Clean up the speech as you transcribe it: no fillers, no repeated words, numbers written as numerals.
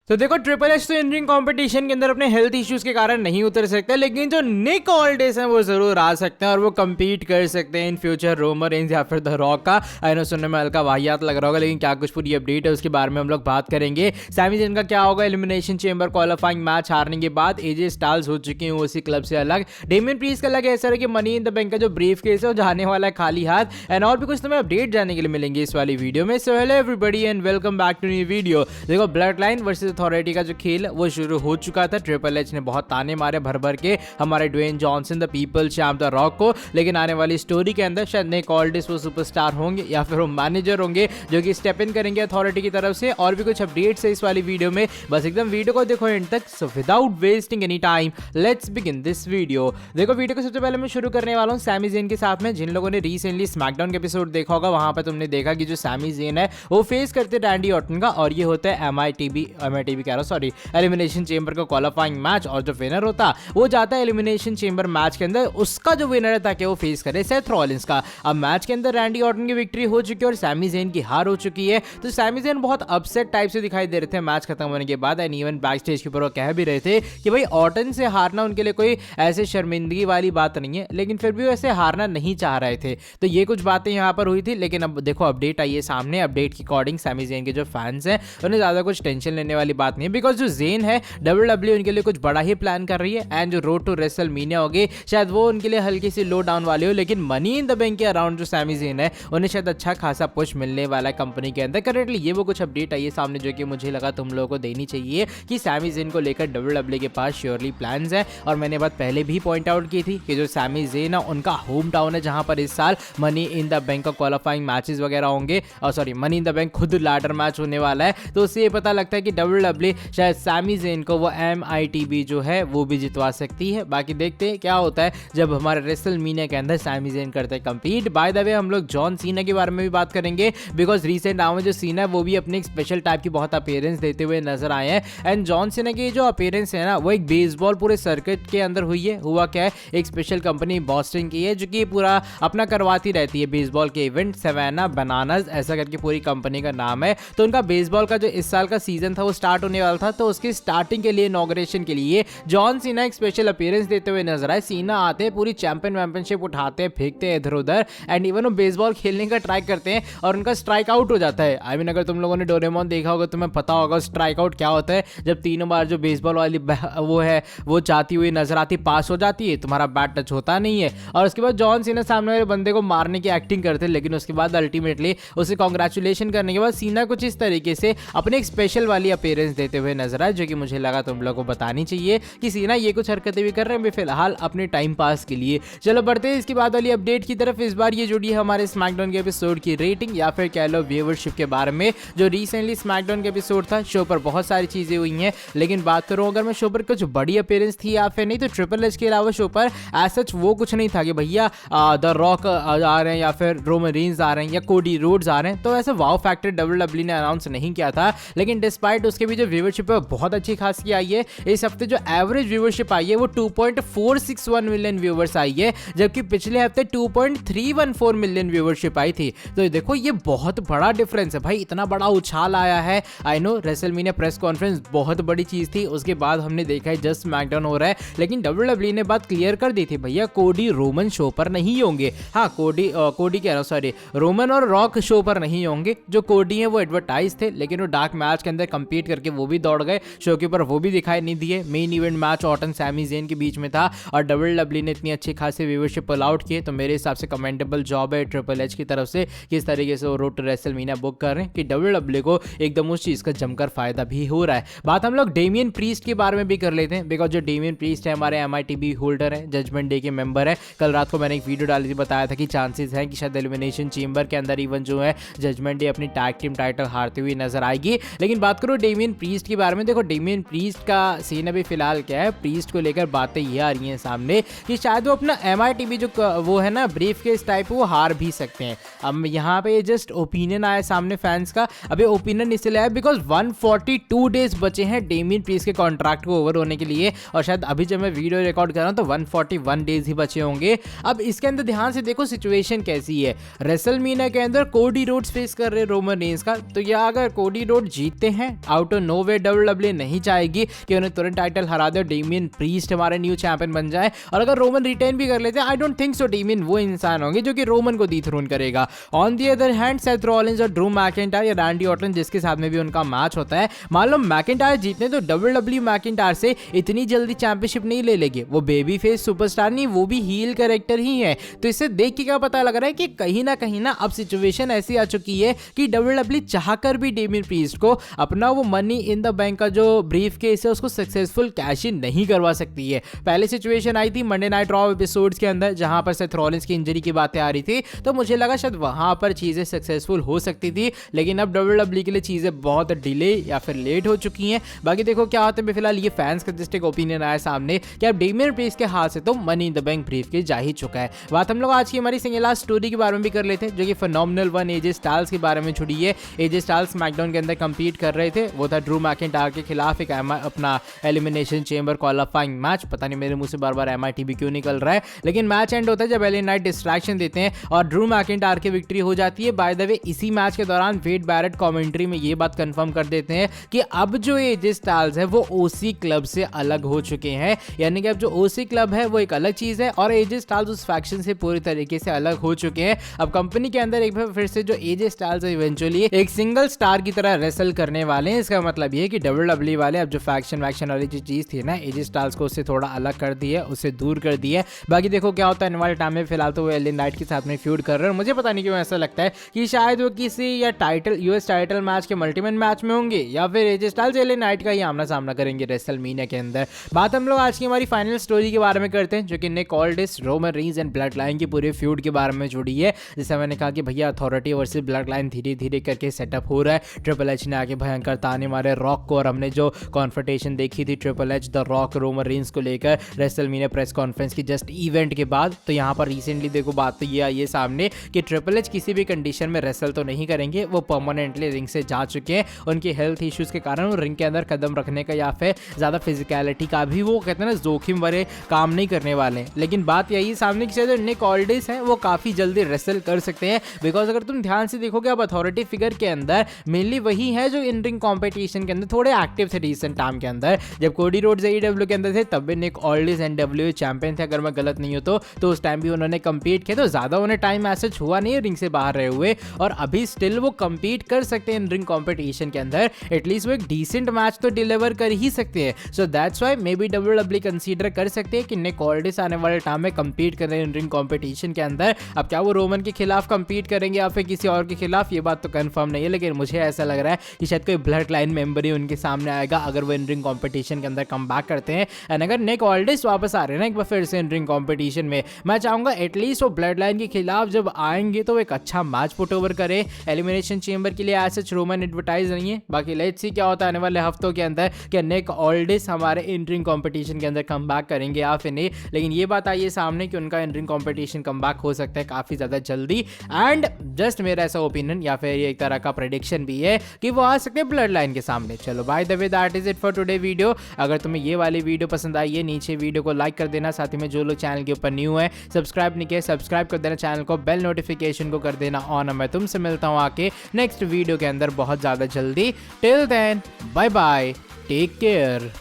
तो देखो triple H तो इन रिंग कॉम्पिटिशन के अंदर अपने हेल्थ इश्यूज के कारण नहीं उतर सकते, लेकिन जो निक ऑल्डिस हैं वो जरूर आ सकते हैं और वो कम्पीट कर सकते हैं इन फ्यूचर रोमन रेंज या फिर द रॉक का। आई नो सुनने में हल्का वाहियात लग रहा होगा, लेकिन क्या कुछ पूरी अपडेट है उसके बारे में हम लोग बात करेंगे। सैमी ज़ेन का क्या होगा एलिमिनेशन चेंबर क्वालिफाइंग मैच हारने के बाद, एजे स्टाइल्स हो चुके हैं उसी क्लब से अलग, डेमियन प्रीस्ट का अलग ऐसा है कि मनी इन द बैंक का जो ब्रीफ केस है वो जाने वाला है खाली हाथ, एंड और भी कुछ तुम्हें अपडेट जानने के लिए मिलेंगे इस वाली वीडियो में। So hello everybody and welcome back to new video. देखो ब्लड लाइन वर्सेस अथॉरिटी का जो खेल वो शुरू हो चुका था। ट्रिपल एच ने बहुत ताने मारे भर भर के हमारे Dwayne Johnson the people champ the rock को, लेकिन आने वाली स्टोरी के अंदर शायद निक ऑल्डिस वो सुपरस्टार होंगे या फिर वो मैनेजर होंगे जो कि स्टेप इन करेंगे अथॉरिटी की तरफ से। और भी कुछ अपडेट्स है इस वाली वीडियो में, बस एकदम वीडियो को देखो एंड तक। So without wasting any time let's begin this video. देखो वीडियो को सबसे पहले मैं शुरू करने वाला हूँ सैमी ज़ेन के साथ में। जिन लोगों ने रिसेंटली स्मैकडाउन के एपिसोड देखा होगा वहां पर तुमने देखा कि जो सैमी ज़ेन है वो फेस करते रैंडी ऑर्टन का, और ये होता है एमआईटीबी कह रहा हूं सॉरी एलिमिनेशन चेंबर का क्वालिफाइंग मैच, और जो विनर होता वो जाता है एलिमिनेशन चेंबर मैच के अंदर, उसका जो विनर है ताकि वो फेस करे सेथ रॉलिंस का। अब मैच के अंदर रैंडी ऑर्टन की विक्ट्री हो चुकी है और सैमी ज़ेन की हार हो चुकी है। तो सैमी ज़ेन बहुत अपसेट टाइप से दिखाई दे रहे थे मैच खत्म होने के बाद, एंड इवन बैक स्टेज के ऊपर वो कह भी रहे थे कि भाई ऑर्टन से हारना उनके लिए कोई ऐसे शर्मिंदगी वाली बात नहीं है, लेकिन फिर भी वो ऐसे हारना नहीं चाह रहे थे। तो ये कुछ बातें यहाँ पर हुई थी, लेकिन अब देखो अपडेट आई है सामने। अपडेट के अकॉर्डिंग सैमी ज़ेन के जो फैंस हैं उन्हें ज्यादा कुछ टेंशन लेने वाली बात नहीं है, बिकॉज जो ज़ेन है WWE उनके लिए कुछ बड़ा ही प्लान कर रही है, एंड जो रोड टू रेसलमेनिया होगी शायद वो उनके लिए हल्की सी लो डाउन वाली हो, लेकिन मनी इन द बैंक के अराउंड जो सैमी ज़ेन है उन्हें शायद अच्छा खासा पुश मिलने वाला है कंपनी के अंदर करेंटली। ये वो कुछ अपडेट आई है सामने जो कि मुझे लगा तुम लोगों को देनी चाहिए कि सैमी ज़ेन को लेकर WWE के पास श्योरली प्लान्स हैं। और मैंने बात पहले भी पॉइंट आउट की थी कि जो सैमी ज़ेन है उनका होम टाउन है जहां पर इस साल मनी इन द बैंक का क्वालिफाइंग मैचेस वगैरह होंगे, और sorry money in the bank खुद लैडर मैच होने वाला है। तो उससे ये पता लगता है कि WWE शायद सैमी ज़ेन को वो MITB जो है वो भी जितवा सकती है। बाकी देखते हैं क्या होता है जब हमारे रेसलमेनिया के अंदर सैमी ज़ेन करते हैं कंपीट। बाय द वे हम लोग जॉन सीना के बारे में भी बात करेंगे, बिकॉज रिसेंट आवर में जो सीना है वो भी अपने एक स्पेशल टाइप की बहुत अपीयरेंस देते हुए नजर आए हैं। एंड जॉन सीना की जो अपीयरेंस है ना वो एक बेसबॉल पूरे सर्किट के अंदर हुई है। हुआ क्या है, एक स्पेशल कंपनी बॉस्टन की है जो कि पूरा अपना करवाती रहती है बेसबॉल के इवेंट, सवेना बनानाज ऐसा करके पूरी कंपनी का नाम है। तो उनका बेसबॉल का जो इस साल का सीजन था वो स्टार्ट होने वाला था, तो उसकी स्टार्टिंग के लिए इनॉग्रेशन के लिए जॉन सीना एक स्पेशल अपीयरेंस देते हुए नजर आए। सीना आते हैं, पूरी चैंपियनशिप उठाते हैं, फेंकते हैं इधर उधर, एंड इवन वो बेसबॉल खेलने का ट्राई करते हैं और उनका स्ट्राइक आउट हो जाता है। आई मीन अगर तुम लोगों ने डोरेमोन देखा होगा तुम्हें पता होगा स्ट्राइक आउट क्या होता है, जब तीनों बार जो बेसबॉल वाली वो है वो जाती हुई नजर आती, पास हो जाती है, तुम्हारा बैट टच होता नहीं है, और उसके बाद जॉन सीना सामने वाले बंदे को मारने की एक्टिंग करते हैं, लेकिन उसके बाद अल्टीमेटली उसे कांग्रेचुलेशन करने के बाद सीना कुछ इस तरीके से अपने एक स्पेशल वाली अपीयरेंस देते हुए नजर आए, जो कि मुझे लगा तुम लोगों को बतानी चाहिए कि सीना ये कुछ हरकतें भी कर रहे हैं फिलहाल अपने टाइम पास के लिए। चलो बढ़ते हैं इसके बाद वाली अपडेट की तरफ। इस बार ये जुड़ी है हमारे स्मैकडाउन के एपिसोड की रेटिंग या फिर कह लो व्यूअरशिप के बारे में। जो रिसेंटली स्मैकडाउन का एपिसोड था, शो पर बहुत सारी चीजें हुई हैं, लेकिन बात करूं अगर मैं शो पर कुछ बड़ी अपीयरेंस थी या फिर नहीं, तो ट्रिपल एच के अलावा शो पर एज सच वो कुछ नहीं था कि भैया द रॉक आ रहे हैं या फिर रोमन रेंज आ रहे हैं या कोडी रोड्स आ रहे हैं, तो ऐसे वाव फैक्टर WWE ने अनाउंस नहीं किया था। लेकिन डिस्पाइट उसके भी जो व्यूअरशिप है बहुत अच्छी खासी आई है। इस हफ्ते जो एवरेज व्यूअरशिप आई है वो 2.461 मिलियन व्यूअर्स आई है, जबकि पिछले हफ्ते 2.314 मिलियन व्यूअरशिप आई थी। तो देखो ये बहुत बड़ा डिफरेंस है भाई, इतना बड़ा उछाल आया है। I know WrestleMania press conference बहुत बड़ी चीज थी, उसके बाद हमने देखा है जस्ट स्मैकडाउन हो रहा है, लेकिन WWE ने बात क्लियर कर दी थी भैया कोडी रोमन शो पर नहीं होंगे। हाँ कोडी कह रहा हूँ सॉरी, रोमन और रॉक शो पर नहीं होंगे। जो कोडी है वो एडवर्टाइज थे, लेकिन वो डार्क मैच के अंदर कंपीट करके वो भी दौड़ गए, शो के ऊपर वो भी दिखाई नहीं दिए। Main event match Orton Sami Zayn के बीच में था और WWE ने इतनी अच्छी खासी व्यूअरशिप पुल आउट किए, तो मेरे हिसाब से कमेंटेबल जॉब है ट्रिपल एच की तरफ से किस तरीके से वो रोड टू रेसलमेनिया बुक कर रहे हैं कि WWE को एकदम उस चीज का जमकर फायदा भी हो रहा है। बात हम लोग डेमियन प्रीस्ट के बारे में भी कर लेते हैं, बिकॉज जो डेमियन प्रीस्ट है हमारे MITB होल्डर है, जजमेंट डे के मेंबर है। कल रात को मैंने एक वीडियो डाली थी, बताया था कि चांसेस हैं कि शायद एलिमिनेशन चेंबर के अंदर इवन जो है जजमेंट डे अपनी टैग टीम टाइटल हारती हुई नजर आएगी। लेकिन बात करो डेमियन प्रीस्ट के बारे में, देखो डेमियन प्रीस्ट का सीन अभी फिलहाल क्या है, प्रीस्ट को लेकर बातें ये आ रही हैं सामने कि शायद वो अपना MITB जो वो है ना ब्रीफ केस टाइप वो हार भी सकते हैं। अब यहाँ पे जस्ट ओपिनियन आया सामने फैंस का। अभी ओपिनियन इसलिए आया बिकॉज 142 डेज बचे हैं डेमियन प्रीस्ट के कॉन्ट्रैक्ट को ओवर होने के लिए, और शायद अभी जब मैं वीडियो रिकॉर्ड कर रहा हूँ तो 141 डेज ही बचे होंगे। अब इसके अंदर ध्यान से देखो सिचुएशन कैसी है। रेसलमेनिया के अंदर कोडी रोड्स फेस कर रहे रोमन रेंज का, तो या अगर कोडी रोड जीतते हैं आउट तो नो वे WWE नहीं चाहेगी कि उन्हें तुरंत टाइटल हरा दे, डेमियन प्रीस्ट हमारे न्यू चैंपियन बन जाए। और अगर रोमन रिटेन भी कर लेते हैं, I don't think so Damian वो इंसान होंगे जो कि रोमन को डिथ्रोन करेगा। On the other hand Seth Rollins और ड्रू मैकिंटायर या रैंडी ऑर्टन जिसके साथ में भी उनका मैच होता है, मान लो मैकिंटायर जीतने तो WWE मैकिंटायर से इतनी जल्दी चैंपियनशिप नहीं ले लेगी। वो बेबी फेस सुपरस्टार नहीं, वो भी हील कैरेक्टर ही है। तो इससे देख के क्या पता लग रहा है कि कहीं ना अब सिचुएशन ऐसी आ चुकी है कि WWE चाहकर भी डेमियन प्रीस्ट को अपना वो मनी इन द बैंक का जो ब्रीफ केस है उसको सक्सेसफुल कैश इन नहीं करवा सकती है। पहले सिचुएशन आई थी मंडे नाइट रॉ एपिसोड्स के अंदर जहां पर सेथ रॉलिंस की इंजरी की बातें आ रही थी, तो मुझे लगा शायद वहां पर चीजें सक्सेसफुल हो सकती थी, लेकिन अब WWE के लिए चीजें बहुत डिले या फिर लेट हो चुकी हैं। बाकी देखो क्या होता है। फिलहाल ये फैंस का जस्ट एक ओपिनियन आया सामने कि अब डेमियन प्रीस्ट के हाथ से तो money in the bank brief case जा ही चुका है। बात हम लोग आज की हमारी सिंगल लास्ट स्टोरी के बारे में भी कर लेते हैं, जो कि फिनोमिनल वन एजे स्टाइल्स के बारे में जुड़ी है। एजे स्टाइल्स स्मैकडाउन के अंदर कंपीट कर रहे थे, वो था ड्रू मैकिंटायर के खिलाफ एक अपना एलिमिनेशन चेंबर क्वालिफाइंग मैच। पता नहीं मेरे मुंह से बार बार MITB क्यों निकल रहा है, लेकिन मैच एंड होता है जब LA नाइट डिस्ट्रैक्शन देते हैं और ड्रू मैकिंटायर की विक्ट्री हो जाती है। बाय द वे इसी मैच के दौरान वेड बैरेट कमेंट्री में ये बात कंफर्म कर देते हैं कि अब जो एजे स्टाइल्स है वो OC क्लब से अलग हो चुके हैं, यानी कि अब जो OC क्लब है वो एक अलग चीज है और एजे स्टाइल्स उस फैक्शन से पूरी तरीके से अलग हो चुके हैं। अब कंपनी के अंदर एक बार फिर से जो एजे स्टाइल्स है इवेंचुअली एक सिंगल स्टार की तरह रेसल करने वाले हैं। इसका मतलब ये है कि WWE वाले अब जो फैक्शन वैक्शन वाली जो चीज थी ना एजे स्टाइल्स को उससे थोड़ा अलग कर दी है, उससे दूर कर दी है। बाकी देखो क्या होता है आने वाले टाइम में। फिलहाल तो वो LA नाइट के साथ में फ्यूड कर रहे हैं। मुझे पता नहीं क्यों ऐसा लगता है कि शायद वो किसी या US टाइटल मैच के मल्टीमैन मैच में होंगे या फिर एजे स्टाइल्स LA नाइट का ही आमना सामना करेंगे रेसलमेनिया के अंदर। बात हम लोग आज की हमारी फाइनल स्टोरी के बारे में करते हैं, जो कि Nick Aldis, Roman Reigns and bloodline की पूरे फ्यूड के बारे में जुड़ी है। जैसे मैंने कहा कि भैया अथॉरिटी वर्सेस ब्लड लाइन धीरे धीरे करके सेटअप हो रहा है। ट्रिपल एच ने आके भयंकर ताने मारे रॉक को, और हमने जो कॉन्फ्रंटेशन देखी थी triple H the rock Roman reigns को लेकर रेसलमेनिया प्रेस कॉन्फ्रेंस की जस्ट इवेंट के बाद, तो यहाँ पर रिसेंटली देखो बात तो ये आई है सामने कि ट्रिपल एच किसी भी कंडीशन में रेसल तो नहीं करेंगे, वो परमानेंटली रिंग से जा चुके हैं। उनकी हेल्थ इश्यूज के कारण वो रिंग के अंदर कदम रखने का या फिर ज्यादा फिजिकलिटी का भी वो कहते हैं ना जोखिम भरे काम नहीं करने वाले। लेकिन बात यही सामने की जो निक ऑल्डिस हैं वो काफी जल्दी रेसल कर सकते हैं, बिकॉज अगर तुम ध्यान से देखोगे अब अथॉरिटी फिगर के अंदर मेनली वही है जो इन रिंग कॉम्पिटिशन के अंदर थोड़े एक्टिव थे रिसेंट टाइम के अंदर। जब कोडी रोड्स AEW के अंदर थे तब भी निक ऑल्डिस NWA चैंपियन थे, अगर मैं गलत नहीं हूं तो उस टाइम भी उन्होंने कम्पीट किया, तो ज्यादा उन्हें टाइम मैसेज हुआ नहीं है रिंग से बाहर रहे हुए, और अभी स्टिल वो कम्पीट कर सकते हैं इन रिंग कॉम्पिटिशन के अंदर। एटलीस्ट वो एक डिसेंट मैच तो डिलीवर कर ही सकते हैं। So that's why may be WWE consider कर सकते हैं कि निक ऑल्डिस आने वाले टाइम में कम्पीट कर रहे हैं इन रिंग कॉम्पिटिशन के अंदर। अब क्या वो रोमन के खिलाफ कम्पीट करेंगे या फिर किसी और के खिलाफ, ये बात तो कंफर्म नहीं है, लेकिन मुझे ऐसा लग रहा है कि शायद कोई ब्लड लाइन मेंबर ही उनके सामने आएगा अगर वो इन रिंग कॉम्पिटिशन के अंदर कम बैक करते हैं। एंड अगर निक ऑल्डिस वापस आ रहे हैं ना एक बार फिर से इन रिंग कॉम्पिटिशन में, मैं चाहूंगा एटलीस्ट वो ब्लड लाइन के खिलाफ जब आएंगे तो एक अच्छा मैच पुट ओवर करे। एलिमिनेशन चेंबर के लिए एज सच रोमन एडवर्टाइज नहीं है। बाकी लेट्स सी क्या होता है आने वाले हफ्तों के अंदर, कि निक ऑल्डिस हमारे इन रिंग कॉम्पिटिशन के अंदर कम बैक करेंगे या फिर नहीं। लेकिन ये बात आई है सामने कि उनका in ring competition come back हो सकता है काफी ज्यादा जल्दी। एंड जस्ट मेरा ऐसा ओपिनियन या फिर ये एक तरह का प्रेडिक्शन भी है कि वो आ सकते हैं ब्लड लाइन के सामने। चलो by the way that is it for today video. अगर तुम्हें ये वाली वीडियो पसंद आई है नीचे वीडियो को लाइक कर देना, साथ ही में जो लोग चैनल के ऊपर न्यू है सब्सक्राइब नहीं किया सब्सक्राइब कर देना चैनल को, बेल नोटिफिकेशन को कर देना ऑन। मैं तुमसे मिलता हूँ आके नेक्स्ट वीडियो के अंदर बहुत ज्यादा जल्दी। Till then bye bye, take care.